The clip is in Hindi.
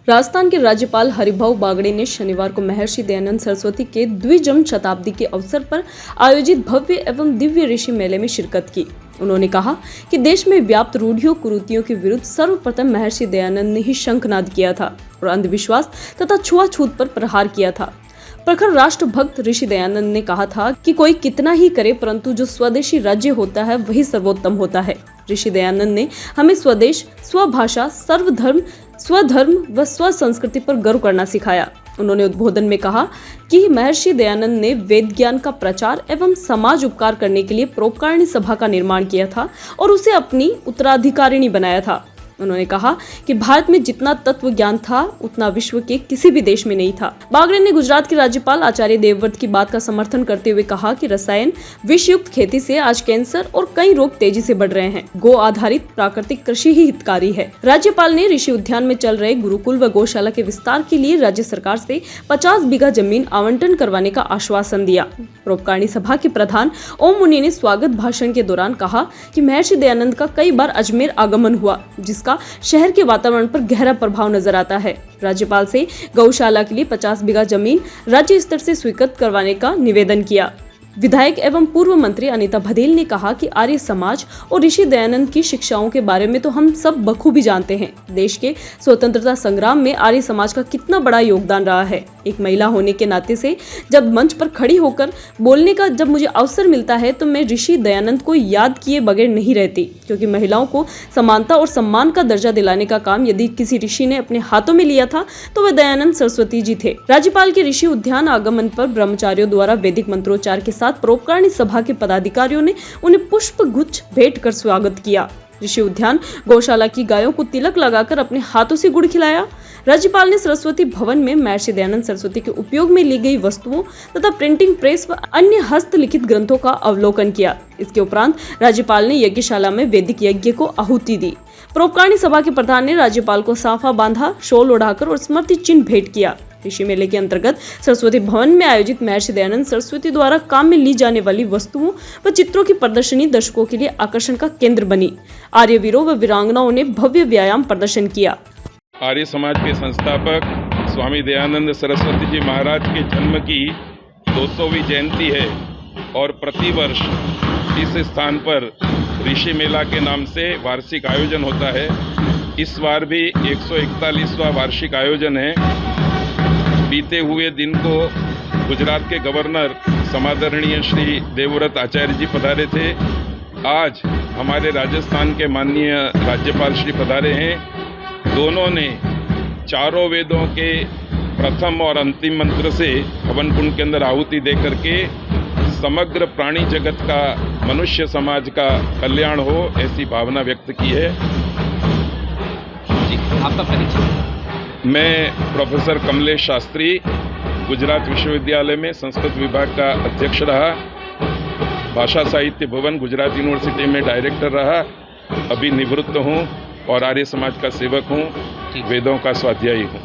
राजस्थान के राज्यपाल हरिभाऊ बागड़े ने शनिवार को महर्षि दयानंद सरस्वती के द्विजन्म शताब्दी के अवसर पर आयोजित भव्य एवं दिव्य ऋषि मेले में शिरकत की। उन्होंने कहा कि देश में व्याप्त रूढ़ियों कुरीतियों के विरुद्ध सर्वप्रथम महर्षि दयानंद ने ही शंखनाद किया था और अंधविश्वास तथा छुआछूत पर प्रहार किया था। प्रखर राष्ट्र भक्त ऋषि दयानंद ने कहा था कि कोई कितना ही करे, परंतु जो स्वदेशी राज्य होता है वही सर्वोत्तम होता है। ऋषि दयानंद ने हमें स्वदेश, स्वभाषा, सर्वधर्म, स्वधर्म व स्व संस्कृति पर गर्व करना सिखाया। उन्होंने उद्बोधन में कहा कि महर्षि दयानंद ने वेद ज्ञान का प्रचार एवं समाज उपकार करने के लिए परोपकारिणी सभा का निर्माण किया था और उसे अपनी उत्तराधिकारिणी बनाया था। उन्होंने कहा कि भारत में जितना तत्व ज्ञान था उतना विश्व के किसी भी देश में नहीं था। बागड़े ने गुजरात के राज्यपाल आचार्य देवव्रत की बात का समर्थन करते हुए कहा कि रसायन विषयुक्त खेती से आज कैंसर और कई रोग तेजी से बढ़ रहे हैं। गो आधारित प्राकृतिक कृषि ही हितकारी है। राज्यपाल ने ऋषि उद्यान में चल रहे गुरुकुल व गौशाला के विस्तार के लिए राज्य सरकार से 50 बीघा जमीन आवंटन करवाने का आश्वासन दिया। परोपकारिणी सभा के प्रधान ओम मुनि ने स्वागत भाषण के दौरान कहा कि महर्षि दयानंद का कई बार अजमेर आगमन हुआ, जिसका शहर के वातावरण पर गहरा प्रभाव नजर आता है। राज्यपाल से गौशाला के लिए 50 बीघा जमीन राज्य स्तर से स्वीकृत करवाने का निवेदन किया। विधायक एवं पूर्व मंत्री अनीता भदेल ने कहा कि आर्य समाज और ऋषि दयानंद की शिक्षाओं के बारे में तो हम सब बखूबी जानते हैं। देश के स्वतंत्रता संग्राम में आर्य समाज का कितना बड़ा योगदान रहा है। एक महिला होने के नाते से जब मंच पर खड़ी होकर बोलने का जब मुझे अवसर मिलता है तो मैं ऋषि दयानंद को याद किए बगैर नहीं रहती, क्योंकि महिलाओं को समानता और सम्मान का दर्जा दिलाने का काम यदि किसी ऋषि ने अपने हाथों में लिया था तो वह दयानंद सरस्वती जी थे। राज्यपाल के ऋषि उद्यान आगमन पर ब्रह्मचारियों द्वारा वैदिक मंत्रोच्चार के साथ परोपकारिणी सभा के पदाधिकारियों ने उन्हें पुष्प गुच्छ भेंट कर स्वागत किया। ऋषि उद्यान गौशाला की गायों को तिलक लगाकर अपने हाथों से गुड़ खिलाया। राज्यपाल ने सरस्वती भवन में महर्षि दयानंद सरस्वती के उपयोग में ली गई वस्तुओं तथा प्रिंटिंग प्रेस व अन्य हस्तलिखित ग्रंथों का अवलोकन किया। इसके उपरांत राज्यपाल ने यज्ञशाला में वैदिक यज्ञ को आहुति दी। परोपकारिणी सभा के प्रधान ने राज्यपाल को साफा बांधा, शॉल ओढ़ाकर और स्मृति चिन्ह भेंट किया। ऋषि मेले के अंतर्गत सरस्वती भवन में आयोजित महर्षि दयानंद सरस्वती द्वारा काम में ली जाने वाली वस्तुओं व चित्रों की प्रदर्शनी दर्शकों के लिए आकर्षण का केंद्र बनी। आर्यवीरों व वीरांगनाओं ने भव्य व्यायाम प्रदर्शन किया। आर्य समाज के संस्थापक स्वामी दयानंद सरस्वती जी महाराज के जन्म की 200वीं जयंती है और प्रतिवर्ष इस स्थान पर ऋषि मेला के नाम से वार्षिक आयोजन होता है। इस बार भी 141वां वार्षिक आयोजन है। बीते हुए दिन को गुजरात के गवर्नर समादरणीय श्री देवव्रत आचार्य जी पधारे थे। आज हमारे राजस्थान के माननीय राज्यपाल श्री पधारे हैं। दोनों ने चारों वेदों के प्रथम और अंतिम मंत्र से हवन कुंड के अंदर आहुति दे करके समग्र प्राणी जगत का, मनुष्य समाज का कल्याण हो, ऐसी भावना व्यक्त की है। जी, आपका परिचय? मैं प्रोफेसर कमलेश शास्त्री गुजरात विश्वविद्यालय में संस्कृत विभाग का अध्यक्ष रहा, भाषा साहित्य भवन गुजरात यूनिवर्सिटी में डायरेक्टर रहा, अभी निवृत्त हूँ और आर्य समाज का सेवक हूँ, वेदों का स्वाध्यायी हूँ।